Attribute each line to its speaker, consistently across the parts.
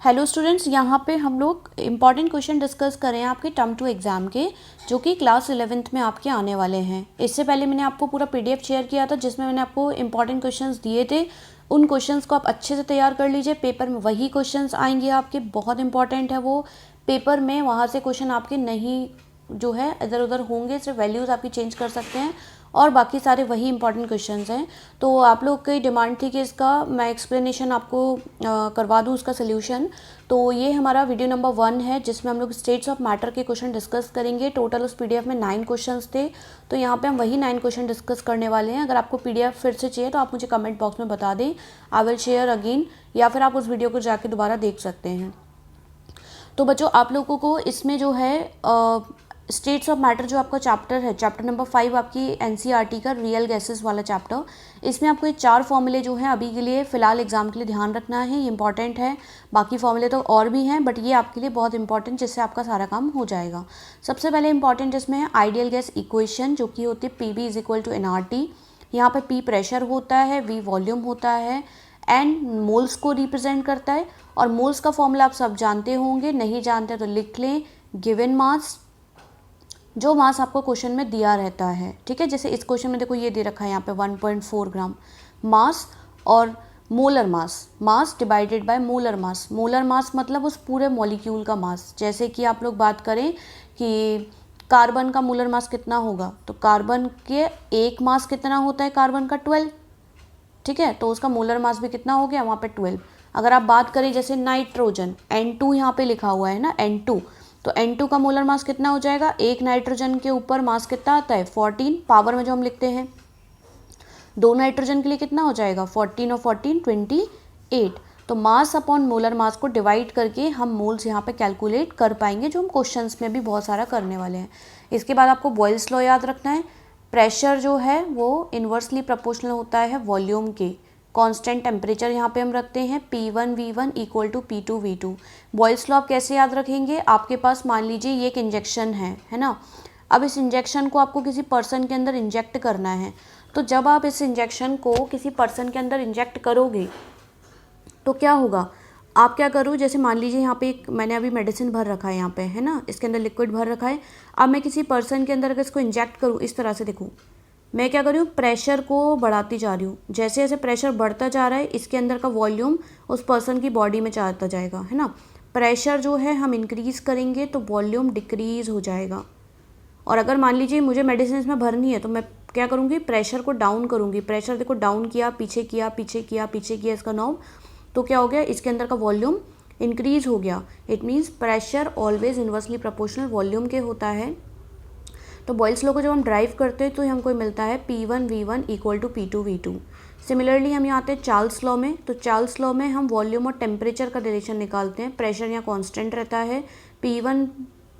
Speaker 1: Hello students, यहाँ पे हम लोग इम्पॉर्टेंट क्वेश्चन डिस्कस कर रहे हैं आपके टर्म 2 एग्ज़ाम के, जो कि क्लास 11th में आपके आने वाले हैं। इससे पहले मैंने आपको पूरा पीडीएफ शेयर किया था जिसमें मैंने आपको इम्पॉर्टेंट क्वेश्चंस दिए थे। उन क्वेश्चंस को आप अच्छे से तैयार कर लीजिए। पेपर में वही क्वेश्चंस आएंगे आपके, बहुत इंपॉर्टेंट है वो। पेपर में वहाँ से क्वेश्चन आपके नहीं जो है इधर उधर होंगे, सिर्फ वैल्यूज़ आपकी चेंज कर सकते हैं और बाकी सारे वही इंपॉर्टेंट क्वेश्चंस हैं। तो आप लोग की डिमांड थी कि इसका मैं एक्सप्लेनेशन आपको करवा दूँ, उसका सोल्यूशन। तो ये हमारा वीडियो नंबर 1 है जिसमें हम लोग स्टेट्स ऑफ मैटर के क्वेश्चन डिस्कस करेंगे। टोटल उस पीडीएफ में 9 क्वेश्चंस थे, तो यहाँ पे हम वही 9 क्वेश्चन डिस्कस करने वाले हैं। अगर आपको पीडीएफ फिर से चाहिए तो आप मुझे कमेंट बॉक्स में बता दें, आई विल शेयर अगेन, या फिर आप उस वीडियो को जाके दोबारा देख सकते हैं। तो बच्चों, आप लोगों को इसमें जो है स्टेट्स ऑफ मैटर जो आपका चैप्टर है, चैप्टर नंबर 5 आपकी एनसीईआरटी का रियल गैसेस वाला चैप्टर, इसमें आपको ये 4 फॉर्मूले जो हैं अभी के लिए फ़िलहाल एग्जाम के लिए ध्यान रखना है, ये इंपॉर्टेंट है। बाकी फॉर्मूले तो और भी हैं बट ये आपके लिए बहुत इंपॉर्टेंट, जिससे आपका सारा काम हो जाएगा। सबसे पहले इंपॉर्टेंट इसमें है आइडियल गैस इक्वेशन, जो कि होती है PV is equal to NRT। यहाँ पर P प्रेशर होता है, V वॉल्यूम होता है, एंड मोल्स को रिप्रेजेंट करता है। और मोल्स का फॉर्मूला आप सब जानते होंगे, नहीं जानते तो लिख लें। गिवन मास, जो मास आपको क्वेश्चन में दिया रहता है, ठीक है। जैसे इस क्वेश्चन में देखो ये दे रखा है यहाँ पे 1.4 ग्राम मास, और molar mass, mass divided by molar mass. Molar mass मतलब उस पूरे मॉलिक्यूल का मास। जैसे कि आप लोग बात करें कि कार्बन का मोलर मास कितना होगा, तो कार्बन के एक मास कितना होता है, कार्बन का 12, ठीक है। तो उसका मोलर मास भी कितना हो गया वहाँ पे 12। अगर आप बात करें जैसे नाइट्रोजन, N2 यहाँ पे लिखा हुआ है ना, N2, तो N2 का मोलर मास कितना हो जाएगा, एक नाइट्रोजन के ऊपर मास कितना आता है 14, पावर में जो हम लिखते हैं। दो नाइट्रोजन के लिए कितना हो जाएगा 14 और 14 28। तो मास अपॉन मोलर मास को डिवाइड करके हम मोल्स यहाँ पे कैलकुलेट कर पाएंगे, जो हम क्वेश्चंस में भी बहुत सारा करने वाले हैं। इसके बाद आपको बॉयल्स लॉ याद रखना है। प्रेशर जो है वो इन्वर्सली प्रोपोर्शनल होता है वॉल्यूम के। कांस्टेंट टेम्परेचर यहाँ पे हम रखते हैं P1 V1 equal to P2 V2। Boyle's law आप कैसे याद रखेंगे, आपके पास मान लीजिए ये एक इंजेक्शन है ना। अब इस इंजेक्शन को आपको किसी पर्सन के अंदर इंजेक्ट करना है, तो जब आप इस इंजेक्शन को किसी पर्सन के अंदर इंजेक्ट करोगे तो क्या होगा, आप क्या करो, जैसे मान लीजिए यहाँ पे एक मैंने अभी मेडिसिन भर रखा है यहाँ पे, है ना, इसके अंदर लिक्विड भर रखा है। अब मैं किसी पर्सन के अंदर अगर इसको इंजेक्ट करूँ, इस तरह से देखो, मैं क्या कर रही हूँ, प्रेशर को बढ़ाती जा रही हूँ। जैसे जैसे प्रेशर बढ़ता जा रहा है, इसके अंदर का वॉल्यूम उस पर्सन की बॉडी में जाता जाएगा, है ना। प्रेशर जो है हम इंक्रीज़ करेंगे तो वॉल्यूम डिक्रीज़ हो जाएगा। और अगर मान लीजिए मुझे मेडिसिन इसमें भरनी है, तो मैं क्या करूँगी, प्रेशर को डाउन करूँगी। प्रेशर देखो डाउन किया, पीछे किया, पीछे किया, पीछे किया इसका नॉब, तो क्या हो गया, इसके अंदर का वॉल्यूम इंक्रीज़ हो गया। It means pressure always inversely proportional volume के होता है। तो बॉयल्स लॉ को जब हम ड्राइव करते हैं तो हमको मिलता है P1 V1 equal to P2 V2। Similarly हम यहाँ आते हैं चार्ल्स लॉ में। तो चार्ल्स लॉ में हम वॉल्यूम और टेम्परेचर का रिलेशन निकालते हैं। प्रेशर यहाँ कांस्टेंट रहता है, P1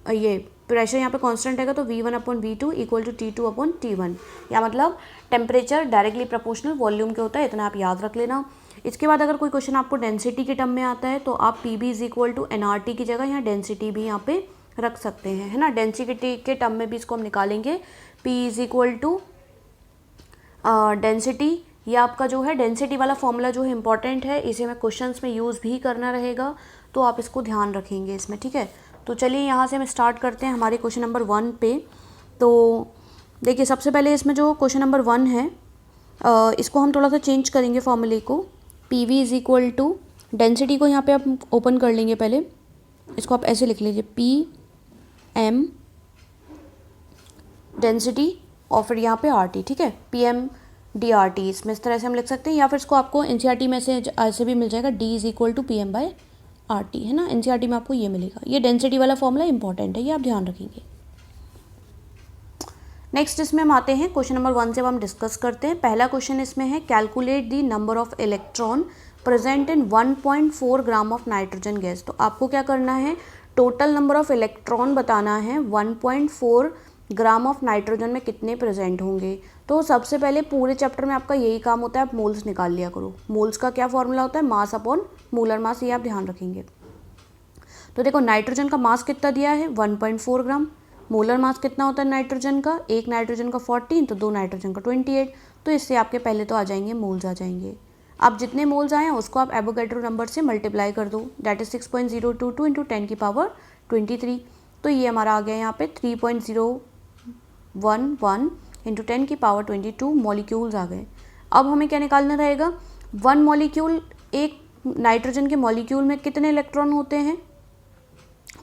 Speaker 1: ये प्रेशर यहाँ पे कांस्टेंट रहेगा, तो V1 upon V2 equal to T2 upon T1। या मतलब टेम्परेचर डायरेक्टली प्रोपोर्शनल वॉल्यूम के होता है, इतना आप याद रख लेना। इसके बाद अगर कोई क्वेश्चन आपको डेंसिटी के टर्म में आता है, तो आप PB is equal to NRT की जगह यहाँ डेंसिटी भी यहाँ पे रख सकते हैं, है ना। डेंसिटी के टर्म में भी इसको हम निकालेंगे। P is equal to density, ये आपका जो है डेंसिटी वाला फॉर्मूला जो है इंपॉर्टेंट है, इसे हमें क्वेश्चंस में यूज़ भी करना रहेगा, तो आप इसको ध्यान रखेंगे इसमें, ठीक है। तो चलिए यहाँ से हम स्टार्ट करते हैं हमारे क्वेश्चन नंबर 1 पे। तो देखिए सबसे पहले इसमें जो क्वेश्चन नंबर 1 है, इसको हम थोड़ा सा चेंज करेंगे फॉर्मूले को। PV is equal to density को यहाँ पे आप ओपन कर लेंगे, पहले इसको आप ऐसे लिख लीजिए PM डेंसिटी और फिर यहाँ पे RT, ठीक है, PM DRT, इसमें इस तरह से हम लिख सकते हैं। या फिर इसको आपको NCERT में से ऐसे भी मिल जाएगा, D is equal to PM by RT, है ना। NCERT में आपको ये मिलेगा। ये डेंसिटी वाला फॉर्मूला इंपॉर्टेंट है, ये आप ध्यान रखेंगे। नेक्स्ट इसमें हम आते हैं क्वेश्चन नंबर 1 से, अब हम डिस्कस करते हैं। पहला क्वेश्चन इसमें है, calculate the number of electron present in 1.4 gram of nitrogen gas. तो आपको क्या करना है, टोटल नंबर ऑफ इलेक्ट्रॉन बताना है 1.4 ग्राम ऑफ नाइट्रोजन में कितने प्रेजेंट होंगे। तो सबसे पहले पूरे चैप्टर में आपका यही काम होता है, आप मोल्स निकाल लिया करो। मोल्स का क्या फॉर्मूला होता है, मास अपॉन मोलर मास, ये आप ध्यान रखेंगे। तो देखो नाइट्रोजन का मास कितना दिया है 1.4 ग्राम, मोलर मास कितना होता है नाइट्रोजन का, एक नाइट्रोजन का 14, तो दो नाइट्रोजन का 28। तो इससे आपके पहले तो आ जाएंगे मोल्स आ जाएंगे। अब जितने मोल्स आए हैं उसको आप एवोगैड्रो नंबर से मल्टीप्लाई कर दो, दैट इज 6.022 इंटू 10 की पावर 23। तो ये हमारा आ गया यहाँ पे 3.011 इंटू 10 की पावर 22 मॉलिक्यूल्स आ गए। अब हमें क्या निकालना रहेगा, 1 मॉलिक्यूल, एक नाइट्रोजन के मॉलिक्यूल में कितने इलेक्ट्रॉन होते हैं,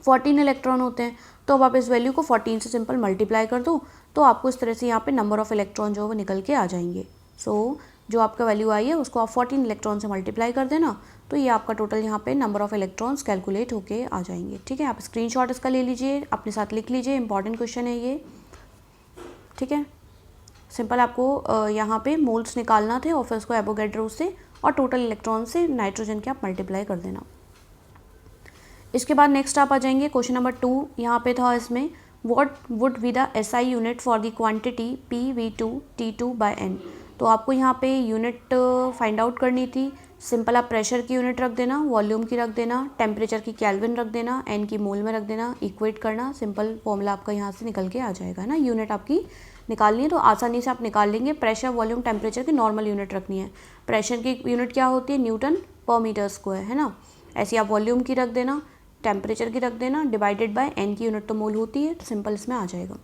Speaker 1: 14 इलेक्ट्रॉन होते हैं। तो अब आप इस वैल्यू को 14 से सिंपल मल्टीप्लाई कर दो, तो आपको इस तरह से यहाँ पे नंबर ऑफ इलेक्ट्रॉन जो है वो निकल के आ जाएंगे। सो जो आपका वैल्यू आई है उसको आप 14 इलेक्ट्रॉन से मल्टीप्लाई कर देना, तो ये आपका टोटल यहाँ पे नंबर ऑफ इलेक्ट्रॉन्स कैलकुलेट होके आ जाएंगे। ठीक है, आप स्क्रीनशॉट इसका ले लीजिए, अपने साथ लिख लीजिए, इंपॉर्टेंट क्वेश्चन है ये। ठीक है, सिंपल आपको यहाँ पे मोल्स निकालना थे और फिर उसको एवोगैड्रो से और टोटल इलेक्ट्रॉन से नाइट्रोजन के आप मल्टीप्लाई कर देना। इसके बाद नेक्स्ट आप आ जाएंगे क्वेश्चन नंबर 2। यहाँ पे था इसमें what would be the SI unit for the quantity PV2 T2 by N। तो आपको यहाँ पे यूनिट फाइंड आउट करनी थी। सिंपल आप प्रेशर की यूनिट रख देना, वॉल्यूम की रख देना, टेम्परेचर की केल्विन रख देना, N की मोल में रख देना, इक्वेट करना, सिंपल फॉर्मूला आपका यहाँ से निकल के आ जाएगा ना। यूनिट आपकी निकालनी है तो आसानी से आप निकाल लेंगे। प्रेशर, वॉल्यूम, टेम्परेचर की नॉर्मल यूनिट रखनी है। प्रेशर की यूनिट क्या होती है, न्यूटन पर मीटर स्क्वायर, है ना। ऐसे आप वॉल्यूम की रख देना, टेम्परेचर की रख देना, डिवाइडेड बाय N की यूनिट तो मोल होती है, तो सिंपल इसमें आ जाएगा।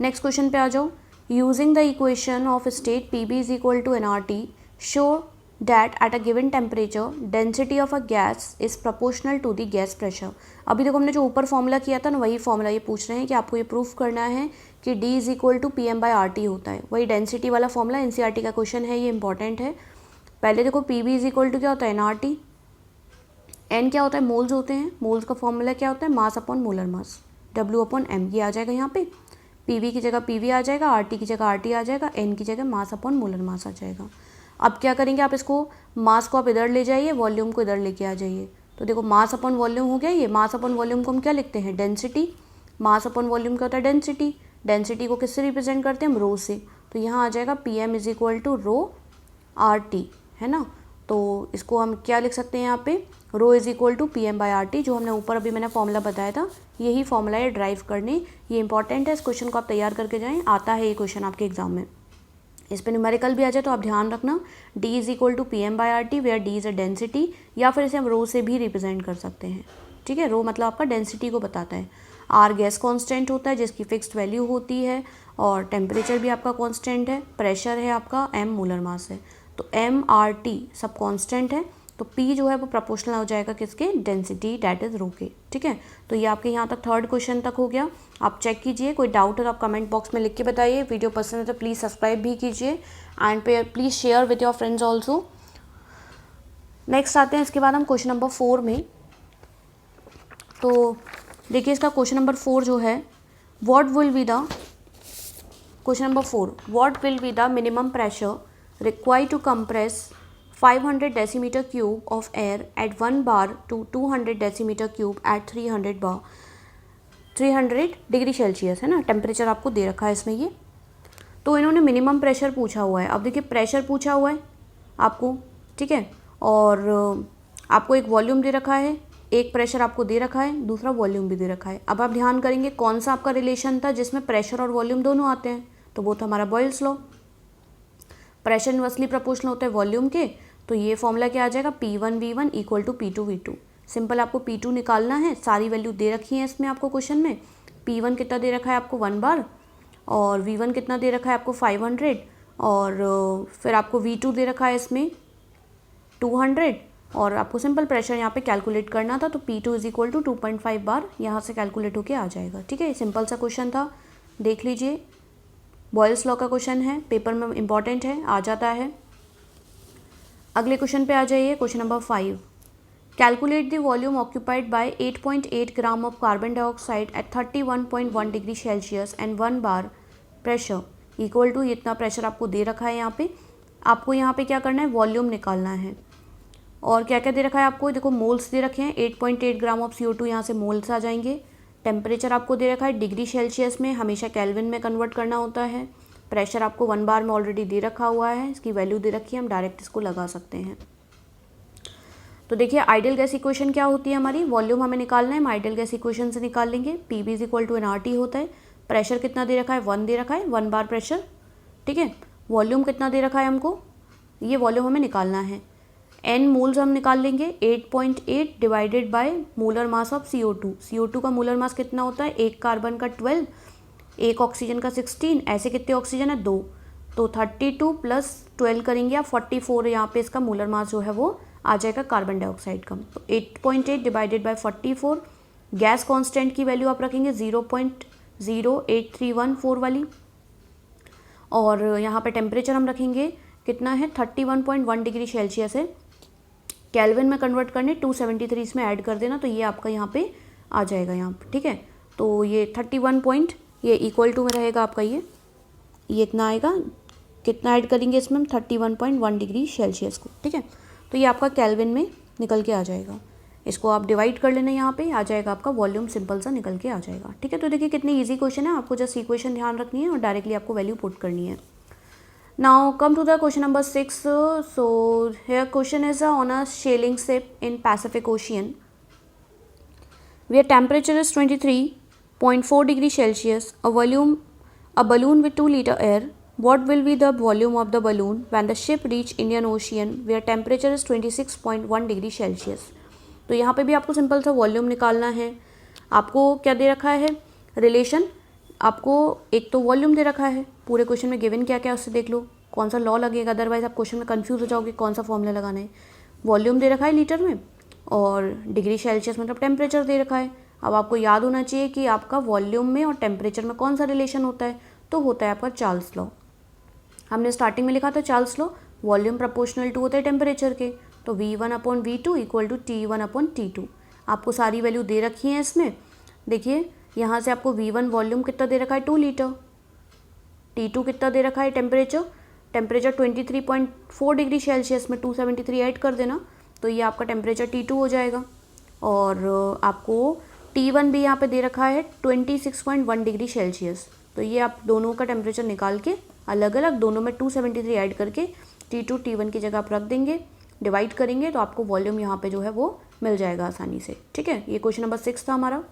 Speaker 1: नेक्स्ट क्वेश्चन पे आ जाओ। Using the equation of state PB is equal to nRT, show that at a given temperature density of a gas is proportional to the gas pressure. अभी देखो हमने जो ऊपर फॉर्मूला किया था ना, वही फॉर्मूला ये पूछ रहे हैं कि आपको ये प्रूफ करना है कि D is equal to PM/RT होता है। वही डेंसिटी वाला फॉर्मूला, NCERT का क्वेश्चन है, ये इंपॉर्टेंट है। पहले देखो PB इज इक्वल टू क्या होता है, nRT। N क्या होता है, मोल्स होते हैं। मोल्स का फॉर्मूला क्या होता है, mass upon molar mass, W/M। ये आ जाएगा यहाँ पे, PV की जगह PV आ जाएगा, RT की जगह RT आ जाएगा, N की जगह मास अपॉन मोलर मास आ जाएगा। अब क्या करेंगे, आप इसको मास को आप इधर ले जाइए, वॉल्यूम को इधर लेके आ जाइए। तो देखो मास अपॉन वॉल्यूम हो गया। ये मास अपॉन वॉल्यूम को हम क्या लिखते हैं, डेंसिटी। मास अपॉन वॉल्यूम क्या होता है, डेंसिटी। डेंसिटी को किससे रिप्रेजेंट करते हैं, हम रो से। तो यहाँ आ जाएगा PM is equal to ρRT, है ना। तो इसको हम क्या लिख सकते हैं यहाँ पे, रो इज इक्वल टू PM/RT, जो हमने ऊपर अभी मैंने फॉर्मूला बताया था, यही फॉर्मूला है ड्राइव करने। ये इंपॉर्टेंट है, इस क्वेश्चन को आप तैयार करके जाएं, आता है ये क्वेश्चन आपके एग्जाम में। इस पर न्यूमेरिकल भी आ जाए तो आप ध्यान रखना, D is equal to PM/RT, where D is a density, या फिर इसे हम रो से भी रिप्रेजेंट कर सकते हैं। ठीक है, रो मतलब आपका डेंसिटी को बताता है। R गैस कॉन्स्टेंट होता है जिसकी फिक्स्ड वैल्यू होती है, और टेम्परेचर भी आपका कॉन्स्टेंट है, प्रेशर है आपका, M मोलर मास है। तो MRT सब कांस्टेंट है, तो P जो है वो प्रोपोर्शनल हो जाएगा किसके, डेंसिटी, डैट इज रो के। ठीक है, तो ये आपके यहाँ तक थर्ड क्वेश्चन तक हो गया। आप चेक कीजिए, कोई डाउट है तो आप कमेंट बॉक्स में लिख के बताइए। वीडियो पसंद है तो प्लीज़ सब्सक्राइब भी कीजिए and please share with your friends also. Next आते हैं इसके बाद हम क्वेश्चन नंबर 4 में। तो देखिए इसका क्वेश्चन नंबर 4 जो है, what will be the question number 4, what will be the minimum pressure required to compress 500 decimeter cube of air at 1 bar to 200 decimeter cube at 300 degree Celsius, है ना। Temperature आपको दे रखा है इसमें ये, तो इन्होंने मिनिमम प्रेशर पूछा हुआ है। अब देखिए प्रेशर पूछा हुआ है आपको, ठीक है, और आपको एक वॉल्यूम दे रखा है, एक प्रेशर आपको दे रखा है, दूसरा वॉल्यूम भी दे रखा है। अब आप ध्यान करेंगे कौन सा आपका रिलेशन था जिसमें प्रेशर और वॉल्यूम दोनों आते हैं, तो वो था हमारा Boyle's law. Pressure inversely proportional होता है वॉल्यूम के, तो ये फॉर्मूला क्या आ जाएगा, P1V1 equal to P2V2। Simple आपको P2 निकालना है, सारी वैल्यू दे रखी है इसमें आपको क्वेश्चन में। P1 कितना दे रखा है आपको 1 बार, और V1 कितना दे रखा है आपको 500, और फिर आपको V2 दे रखा है इसमें 200, और आपको सिंपल प्रेशर यहाँ पे कैलकुलेट करना था, तो P2 इज इक्वल टू 2.5 बार यहाँ से कैलकुलेट होके आ जाएगा। ठीक है, सिंपल सा क्वेश्चन था, देख लीजिए। बॉयल्स लॉ का क्वेश्चन है, पेपर में इंपॉर्टेंट है, आ जाता है। अगले क्वेश्चन पे आ जाइए, question number 5। Calculate the volume occupied by 8.8 gram of carbon dioxide at 31.1 degree Celsius and 1 bar pressure equal to, इतना प्रेशर आपको दे रखा है यहाँ पे। आपको यहाँ पे क्या करना है, वॉल्यूम निकालना है। और क्या क्या दे रखा है आपको, देखो मोल्स दे रखे हैं, 8.8 ग्राम ऑफ CO2 यहाँ से मोल्स आ जाएंगे। टेम्परेचर आपको दे रखा है डिग्री सेल्सियस में, हमेशा केल्विन में कन्वर्ट करना होता है। प्रेशर आपको 1 बार में ऑलरेडी दे रखा हुआ है, इसकी वैल्यू दे रखी है, हम डायरेक्ट इसको लगा सकते हैं। तो देखिए आइडियल गैस इक्वेशन क्या होती है हमारी, वॉल्यूम हमें निकालना है, हम आइडियल गैस इक्वेशन से निकाल लेंगे। PV is equal to nRT होता है। प्रेशर कितना दे रखा है, 1 दे रखा है, 1 बार प्रेशर। ठीक है, वॉल्यूम कितना दे रखा है हमको, ये वॉल्यूम हमें निकालना है। n मोल्स हम निकाल लेंगे, 8.8 divided by molar mass of CO2। CO2 का मोलर मास कितना होता है, एक कार्बन का 12, एक ऑक्सीजन का 16, ऐसे कितने ऑक्सीजन है, 2, तो 32 प्लस 12 करेंगे आप 44, यहाँ पे इसका मोलर मास जो है वो आ जाएगा कार्बन डाइऑक्साइड का। तो 8.8 डिवाइडेड बाय 44, गैस कांस्टेंट की वैल्यू आप रखेंगे 0.08314 वाली, और यहाँ पे टेम्परेचर हम रखेंगे कितना है, 31.1 डिग्री सेल्सियस है। केल्विन में कन्वर्ट करने 273 इसमें ऐड कर देना, तो ये आपका यहाँ पे आ जाएगा यहाँ पे, ठीक है। तो ये 31 पॉइंट, ये इक्वल टू में रहेगा आपका, ये इतना आएगा, कितना ऐड करेंगे इसमें हम, 31.1 डिग्री सेल्सियस को, ठीक है। तो ये आपका केल्विन में निकल के आ जाएगा। इसको आप डिवाइड कर लेना, यहाँ पे आ जाएगा आपका वॉल्यूम, सिंपल सा निकल के आ जाएगा, ठीक है। तो देखिए कितनी ईजी क्वेश्चन है, आपको जस्ट इक्वेशन ध्यान रखनी है और डायरेक्टली आपको वैल्यू पुट करनी है। Now come to the question number 6. So here question is on a sailing ship in Pacific Ocean where temperature is 23.4 degree Celsius, a balloon with 2 liter air. What will be the volume of the balloon when the ship reach Indian Ocean where temperature is 26.1 degree Celsius? तो यहाँ पे भी आपको simple सा volume निकालना है। आपको क्या दे रखा है, रिलेशन, आपको एक तो वॉल्यूम दे रखा है, पूरे क्वेश्चन में गिवन क्या क्या है उससे देख लो, कौन सा लॉ लगेगा, अदरवाइज आप क्वेश्चन में कंफ्यूज हो जाओगे कौन सा फॉर्मूला लगाना है। वॉल्यूम दे रखा है लीटर में, और डिग्री सेल्सियस मतलब टेम्परेचर दे रखा है। अब आपको याद होना चाहिए कि आपका वॉल्यूम में और टेम्परेचर में कौन सा रिलेशन होता है, तो होता है आपका चार्ल्स लॉ। हमने स्टार्टिंग में लिखा था Charles law, volume proportional to होता है टेम्परेचर के, तो V1/V2 इक्वल टू T1/T2। आपको सारी वैल्यू दे रखी है इसमें। देखिए यहाँ से आपको V1 वॉल्यूम कितना दे रखा है, 2 लीटर, T2 कितना दे रखा है, टेम्परेचर 23.4 डिग्री सेल्सियस में 273 ऐड कर देना, तो ये आपका टेम्परेचर T2 हो जाएगा। और आपको T1 भी यहाँ पे दे रखा है 26.1 डिग्री सेल्सियस, तो ये आप दोनों का टेम्परेचर निकाल के अलग अलग, दोनों में 273 ऐड करके T2 T1 की जगह आप रख देंगे, डिवाइड करेंगे तो आपको वॉल्यूम यहाँ पे जो है वो मिल जाएगा आसानी से, ठीक है। ये क्वेश्चन नंबर 6 था हमारा।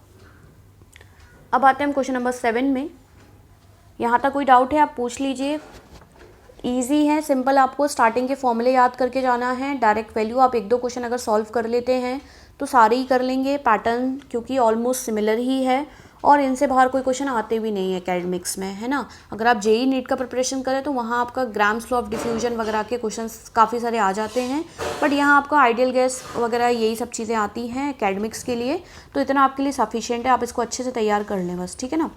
Speaker 1: अब आते हैं हम क्वेश्चन नंबर 7 में। यहाँ तक कोई डाउट है आप पूछ लीजिए, ईजी है, सिंपल, आपको स्टार्टिंग के फॉर्मूले याद करके जाना है, डायरेक्ट वैल्यू आप एक दो क्वेश्चन अगर सॉल्व कर लेते हैं तो सारे ही कर लेंगे, पैटर्न क्योंकि ऑलमोस्ट सिमिलर ही है और इनसे बाहर कोई क्वेश्चन आते भी नहीं है एकेडमिक्स में, है ना। अगर आप जेई नीट का प्रिपरेशन करें तो वहाँ आपका ग्राम्स लॉ ऑफ डिफ्यूजन वगैरह के क्वेश्चन काफ़ी सारे आ जाते हैं, बट यहाँ आपका आइडियल गैस वगैरह यही सब चीज़ें आती हैं एकेडमिक्स के लिए, तो इतना आपके लिए सफिशिएंट है, आप इसको अच्छे से तैयार कर लें बस, ठीक है ना।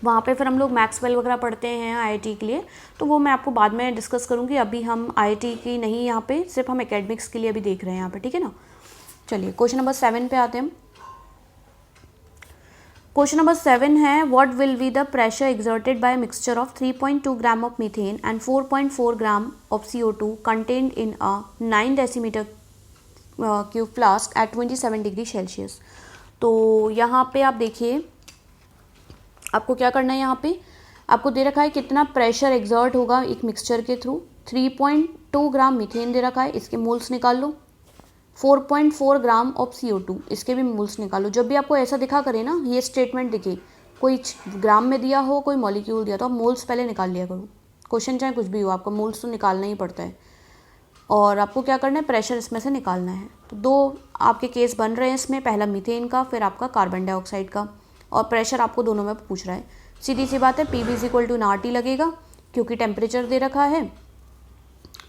Speaker 1: वहाँ पे फिर हम लोग मैक्सवेल वगैरह पढ़ते हैं आईआईटी के लिए, तो वो मैं आपको बाद में डिस्कस करूँगी, अभी हम आईआईटी की नहीं, यहाँ पे सिर्फ हम एकेडमिक्स के लिए अभी देख रहे हैं यहाँ पे, ठीक है ना। चलिए क्वेश्चन नंबर 7 पे आते हैं हम। क्वेश्चन नंबर 7 है, what will be the pressure exerted by mixture of 3.2 gram of methane and 4.4 gram of CO2 contained in a 9 decimetre cube flask at 27 degree Celsius. तो यहाँ पे आप देखिए आपको क्या करना है, यहाँ पे आपको दे रखा है कितना प्रेशर एक्सर्ट होगा एक मिक्सचर के थ्रू, 3.2 ग्राम मीथेन दे रखा है, इसके मोल्स निकाल लो, 4.4 ग्राम ऑफ CO2 इसके भी मोल्स निकालो। जब भी आपको ऐसा दिखा करे ना, ये स्टेटमेंट दिखे, कोई ग्राम में दिया हो कोई मॉलिक्यूल दिया, तो आप मोल्स पहले निकाल लिया करो, क्वेश्चन चाहे कुछ भी हो आपको मोल्स तो निकालना ही पड़ता है। और आपको क्या करना है, प्रेशर इसमें से निकालना है। तो दो आपके केस बन रहे हैं इसमें, पहला मीथेन का, फिर आपका कार्बन डाइऑक्साइड का, और प्रेशर आपको दोनों में पूछ रहा है। सीधी सी बात है, PV = nRT लगेगा क्योंकि टेम्परेचर दे रखा है,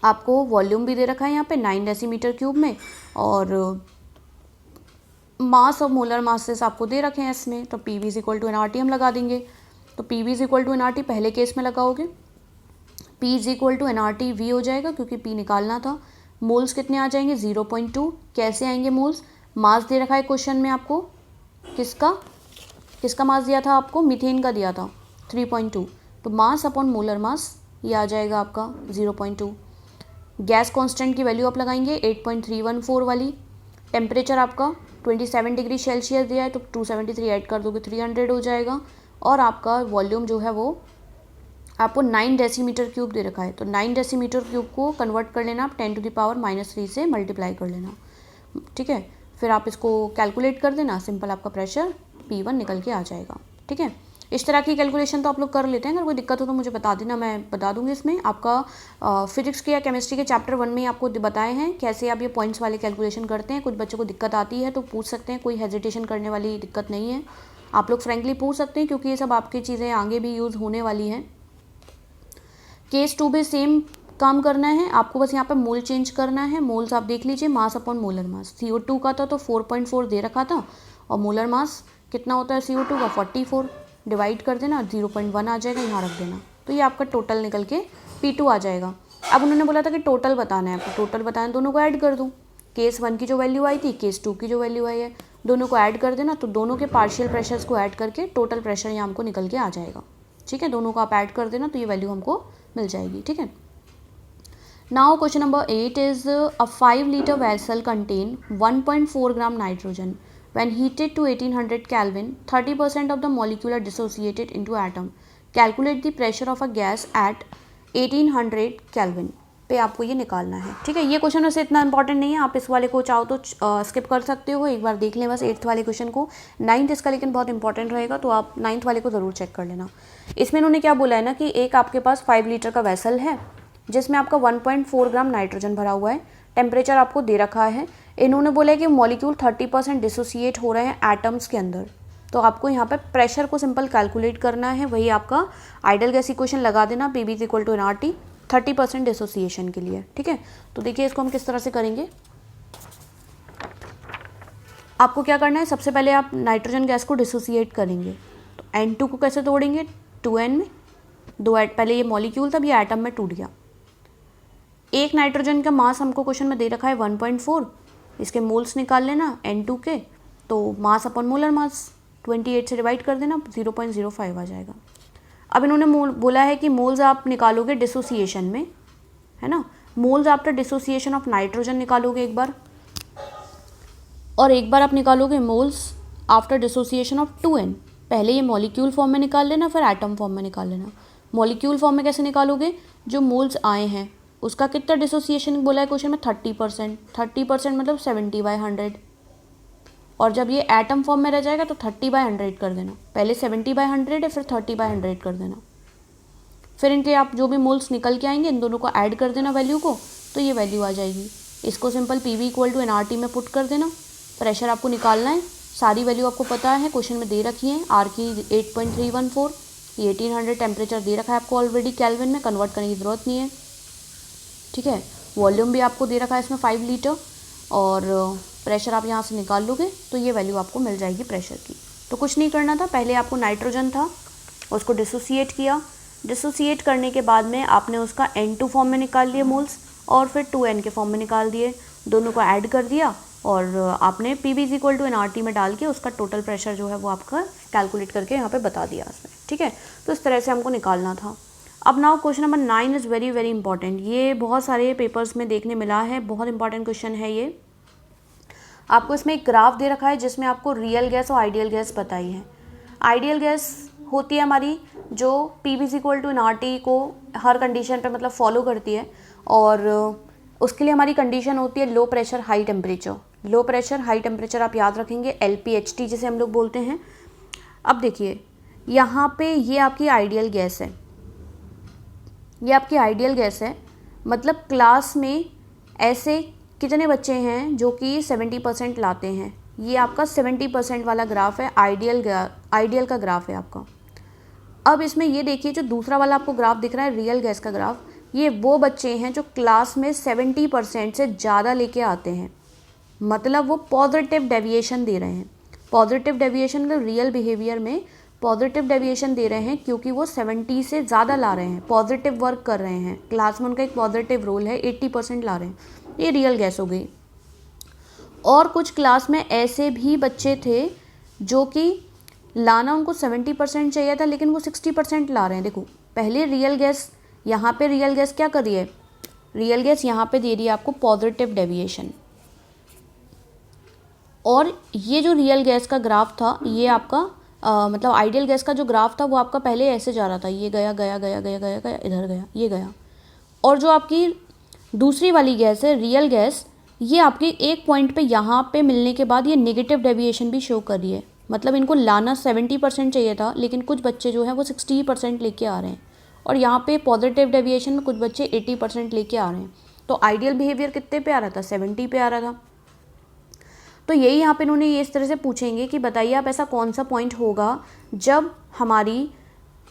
Speaker 1: आपको वॉल्यूम भी दे रखा है यहाँ पे 9 डेसीमीटर क्यूब में, और मास और मोलर मासेस आपको दे रखे हैं इसमें, तो PV = nRT हम लगा देंगे। तो PV = nRT पहले केस में लगाओगे, P = nRT V हो जाएगा क्योंकि P निकालना था। मोल्स कितने आ जाएंगे, 0.2। कैसे आएंगे मोल्स, मास दे रखा है क्वेश्चन में आपको, किसका मास दिया था आपको, मीथेन का दिया था 3.2, तो मास अपॉन मोलर मास ये आ जाएगा आपका 0.2। गैस कांस्टेंट की वैल्यू आप लगाएंगे 8.314 वाली, टेम्परेचर आपका 27 डिग्री सेल्सियस दिया है तो 273 ऐड कर दोगे 300 हो जाएगा, और आपका वॉल्यूम जो है वो आपको 9 डेसीमीटर क्यूब दे रखा है, तो 9 डेसीमीटर क्यूब को कन्वर्ट कर लेना आप 10⁻³ से मल्टीप्लाई कर लेना, ठीक है। फिर आप इसको कैलकुलेट कर देना, सिंपल आपका प्रेशर P1 निकल के आ जाएगा, ठीक है। इस तरह की कैलकुलेशन तो आप लोग कर लेते हैं, अगर कोई दिक्कत हो तो मुझे बता देना, मैं बता दूंगी। इसमें आपका फिजिक्स के या केमिस्ट्री के चैप्टर 1 में आपको बताए हैं कैसे आप ये पॉइंट्स वाले कैलकुलेशन करते हैं। कुछ बच्चों को दिक्कत आती है तो पूछ सकते हैं, कोई हेजिटेशन करने वाली दिक्कत नहीं है, आप लोग फ्रेंकली पूछ सकते हैं, क्योंकि ये सब आपकी चीज़ें आगे भी यूज़ होने वाली हैं। केस 2 भी सेम काम करना है आपको, बस यहाँ पे मोल चेंज करना है। मोल्स आप देख लीजिए, mass upon molar mass. CO2 का था तो 4.4 दे रखा था, और मोलर मास कितना होता है CO2 का 44, डिवाइड कर देना, 0.1 आ जाएगा, यहाँ रख देना, तो ये आपका टोटल निकल के P2 आ जाएगा। अब उन्होंने बोला था कि टोटल बताना है आपको, टोटल बताना है, दोनों को ऐड कर दूँ। केस 1 की जो वैल्यू आई थी, केस 2 की जो वैल्यू आई है, दोनों को ऐड कर देना, तो दोनों के पार्शियल प्रेशर्स को ऐड करके टोटल प्रेशर यहाँ हमको निकल के आ जाएगा। ठीक है, दोनों को आप ऐड कर देना तो ये वैल्यू हमको मिल जाएगी। ठीक है, now question number 8 is a 5 liter vessel contain 1.4 gram nitrogen. When heated to 1800 Kelvin, 30% of the molecule are dissociated into atom. Calculate the pressure of a gas at 1800 Kelvin. पे आपको ये निकालना है। ठीक है, ये क्वेश्चन वैसे इतना इंपॉर्टेंट नहीं है, आप इस वाले को चाहो तो स्किप कर सकते हो, एक बार देख लें बस 8th वाले क्वेश्चन को। 9th इसका लेकिन बहुत इंपॉर्टेंट रहेगा, तो आप 9th वाले को ज़रूर चेक कर लेना। इसमें इन्होंने क्या बोला है ना कि एक आपके पास 5 लीटर का वेसल है जिसमें आपका 1.4 ग्राम नाइट्रोजन भरा हुआ है, टेम्परेचर आपको दे रखा है। इन्होंने बोला है कि मॉलिक्यूल 30% डिसोसिएट हो रहे हैं एटम्स के अंदर, तो आपको यहाँ पे प्रेशर को सिंपल कैलकुलेट करना है, वही आपका आइडियल गैस इक्वेशन लगा देना, PV = nRT 30% डिसोसिएशन के लिए। ठीक है, तो देखिए इसको हम किस तरह से करेंगे। आपको क्या करना है, सबसे पहले आप नाइट्रोजन गैस को डिसोसिएट करेंगे, तो N2 को कैसे तोड़ेंगे, 2N में, पहले ये मॉलिक्यूल था, ये एटम में टूट गया। एक नाइट्रोजन का मास हमको क्वेश्चन में दे रखा है 1.4, इसके मोल्स निकाल लेना N2 के, तो मास अपॉन मोलर मास 28 से डिवाइड कर देना, 0.05 आ जाएगा। अब इन्होंने बोला है कि मोल्स आप निकालोगे डिसोसिएशन में, है ना, moles after dissociation of nitrogen निकालोगे एक बार, और एक बार आप निकालोगे moles after dissociation of 2N। पहले ये मॉलिक्यूल फॉर्म में निकाल लेना, फिर एटम फॉर्म में निकाल लेना। मॉलिक्यूल फॉर्म में कैसे निकालोगे, जो मोल्स आए हैं उसका कितना डिसोसिएशन बोला है क्वेश्चन में, 30%। 30% मतलब 70/100, और जब ये एटम फॉर्म में रह जाएगा तो 30/100 कर देना, पहले 70/100 है, फिर 30/100 कर देना। फिर इनके आप जो भी मोल्स निकल के आएंगे इन दोनों को ऐड कर देना वैल्यू को, तो ये वैल्यू आ जाएगी। इसको सिंपल PV = nRT में पुट कर देना। प्रेशर आपको निकालना है, सारी वैल्यू आपको पता है, क्वेश्चन में दे रखी है। R की 8.314, ये 1800 टेम्परेचर दे रखा है आपको ऑलरेडी, केल्विन में कन्वर्ट करने की ज़रूरत नहीं है। ठीक है, वॉल्यूम भी आपको दे रखा है इसमें 5 लीटर, और प्रेशर आप यहाँ से निकाल लोगे तो ये वैल्यू आपको मिल जाएगी प्रेशर की। तो कुछ नहीं करना था, पहले आपको नाइट्रोजन था उसको डिसोसिएट किया, डिसोसिएट करने के बाद में आपने उसका N2 फॉर्म में निकाल लिए मोल्स, और फिर 2N के फॉर्म में निकाल दिए, दोनों को ऐड कर दिया, और आपने PV = nRT में डाल के उसका टोटल प्रेशर जो है वो आपका कैलकुलेट करके यहाँ पे बता दिया उसमें। ठीक है, तो इस तरह से हमको निकालना था। अब now question number 9 is very very important, ये बहुत सारे पेपर्स में देखने मिला है, बहुत इंपॉर्टेंट क्वेश्चन है ये। आपको इसमें एक ग्राफ दे रखा है जिसमें आपको रियल गैस और आइडियल गैस बताई है। आइडियल गैस होती है हमारी जो PV = nRT को हर कंडीशन पे मतलब फॉलो करती है, और उसके लिए हमारी कंडीशन होती है low pressure high temperature. Low pressure high temperature आप याद रखेंगे, LPHT जिसे हम लोग बोलते हैं। अब देखिए यहाँ पे ये आपकी आइडियल गैस है, ये आपकी आइडियल गैस है, मतलब क्लास में ऐसे कितने बच्चे हैं जो कि 70% लाते हैं, ये आपका 70% वाला ग्राफ है, आइडियल का ग्राफ है आपका। अब इसमें ये देखिए जो दूसरा वाला आपको ग्राफ दिख रहा है रियल गैस का ग्राफ, ये वो बच्चे हैं जो क्लास में 70% से ज़्यादा लेके आते हैं, मतलब वो पॉजिटिव डेविएशन दे रहे हैं। पॉजिटिव डेविएशन मतलब रियल बिहेवियर में पॉजिटिव डेविएशन दे रहे हैं, क्योंकि वो 70 से ज़्यादा ला रहे हैं, पॉजिटिव वर्क कर रहे हैं, क्लास में उनका एक पॉजिटिव रोल है, 80% ला रहे हैं, ये रियल गैस हो गई। और कुछ क्लास में ऐसे भी बच्चे थे जो कि लाना उनको 70% चाहिए था लेकिन वो 60% ला रहे हैं। देखो पहले रियल गैस, यहाँ पे रियल गैस क्या कर रही है, रियल गैस यहाँ पे दे रही है आपको पॉजिटिव डेविएशन, और ये जो रियल गैस का ग्राफ था ये आपका मतलब आइडियल गैस का जो ग्राफ था वो आपका पहले ऐसे जा रहा था, ये गया गया गया गया गया गया इधर गया, ये गया। और जो आपकी दूसरी वाली गैस है रियल गैस, ये आपकी एक पॉइंट पे यहाँ पे मिलने के बाद ये नेगेटिव डेविएशन भी शो कर रही है, मतलब इनको लाना 70% चाहिए था, लेकिन कुछ बच्चे जो हैं वो 60% लेके आ रहे हैं, और यहाँ पे पॉजिटिव डेविएशन में कुछ बच्चे 80% लेके आ रहे हैं। तो आइडियल बिहेवियर कितने पे आ रहा था, 70 पे आ रहा था। तो यही यहाँ पे इन्होंने ये इस तरह से पूछेंगे कि बताइए आप ऐसा कौन सा पॉइंट होगा जब हमारी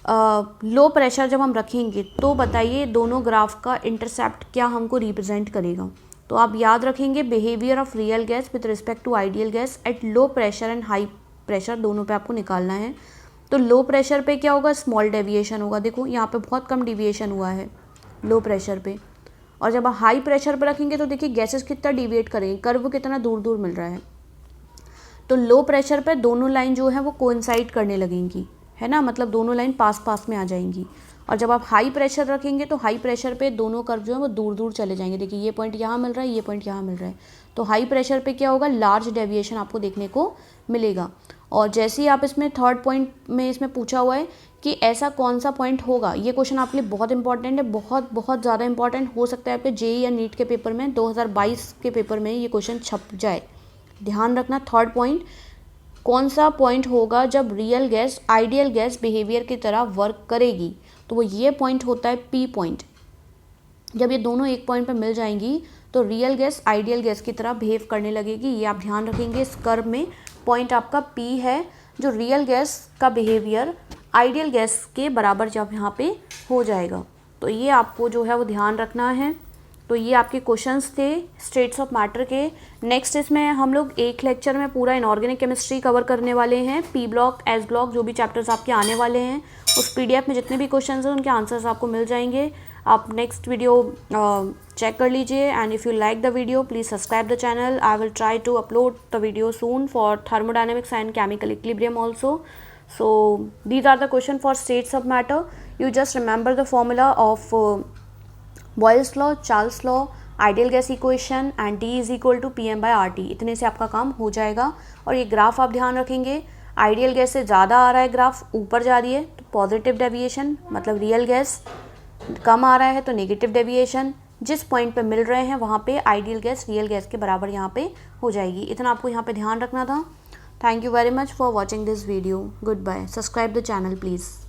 Speaker 1: लो प्रेशर जब हम रखेंगे, तो बताइए दोनों ग्राफ का इंटरसेप्ट क्या हमको रिप्रेजेंट करेगा। तो आप याद रखेंगे behaviour of real gas with respect to ideal gas at low pressure and high pressure, दोनों पे आपको निकालना है। तो लो प्रेशर पे क्या होगा, स्मॉल डेविएशन होगा, देखो यहाँ पे बहुत कम डिविएशन हुआ है लो प्रेशर पे। और जब आप हाई प्रेशर पे रखेंगे तो देखिए गैसेस कितना डिविएट करेंगे, कर्व कितना दूर दूर मिल रहा है। तो लो प्रेशर पे दोनों लाइन जो है वो कोइंसाइड करने लगेंगी, है ना, मतलब दोनों लाइन पास पास में आ जाएंगी। और जब आप हाई प्रेशर रखेंगे तो हाई प्रेशर पे दोनों कर्व जो है वो दूर दूर चले जाएंगे। देखिए ये पॉइंट यहाँ मिल रहा है, ये पॉइंट यहाँ मिल रहा है। तो हाई प्रेशर पे क्या होगा, लार्ज डेविएशन आपको देखने को मिलेगा। और जैसे ही आप इसमें थर्ड पॉइंट में इसमें पूछा हुआ है कि ऐसा कौन सा पॉइंट होगा, ये क्वेश्चन आपके लिए बहुत इंपॉर्टेंट है, बहुत बहुत ज़्यादा इंपॉर्टेंट हो सकता है आपके जेईई या नीट के पेपर में 2022 के पेपर में ये क्वेश्चन छप जाए। ध्यान रखना, थर्ड पॉइंट कौन सा पॉइंट होगा जब real gas ideal gas behaviour की तरह वर्क करेगी, तो वो ये पॉइंट होता है पी पॉइंट। जब ये दोनों एक पॉइंट पर मिल जाएंगी तो रियल गैस आइडियल गैस की तरह बिहेव करने लगेगी। ये आप ध्यान रखेंगे, इस कर्व में पॉइंट आपका पी है, जो रियल गैस का बिहेवियर आइडियल गैस के बराबर जब यहाँ पे हो जाएगा। तो ये आपको जो है वो ध्यान रखना है। तो ये आपके क्वेश्चंस थे स्टेट्स ऑफ मैटर के। नेक्स्ट इसमें हम लोग एक लेक्चर में पूरा इनऑर्गेनिक केमिस्ट्री कवर करने वाले हैं। पी ब्लॉक, एस ब्लॉक, जो भी चैप्टर्स आपके आने वाले हैं, उस पीडीएफ में जितने भी क्वेश्चंस हैं उनके आंसर्स आपको मिल जाएंगे। आप नेक्स्ट वीडियो चेक कर लीजिए, and if you like the video please subscribe the channel. I will try to upload the video soon for thermodynamics and chemical equilibrium also. So these are the question for states of matter. You just remember the formula of Boyle's law, Charles law, ideal gas equation and D is equal to PM by RT। इतने से आपका काम हो जाएगा। और ये graph आप ध्यान रखेंगे, आइडियल गैस से ज़्यादा आ रहा है ग्राफ, ऊपर जा रही है तो पॉजिटिव डेविएशन, मतलब रियल गैस कम आ रहा है तो नेगेटिव डेविएशन। जिस पॉइंट पे मिल रहे हैं वहाँ पे आइडियल गैस रियल गैस के बराबर यहाँ पे हो जाएगी। इतना आपको यहाँ पे ध्यान रखना था। Thank you very much for watching this video. Good bye. Subscribe the channel please.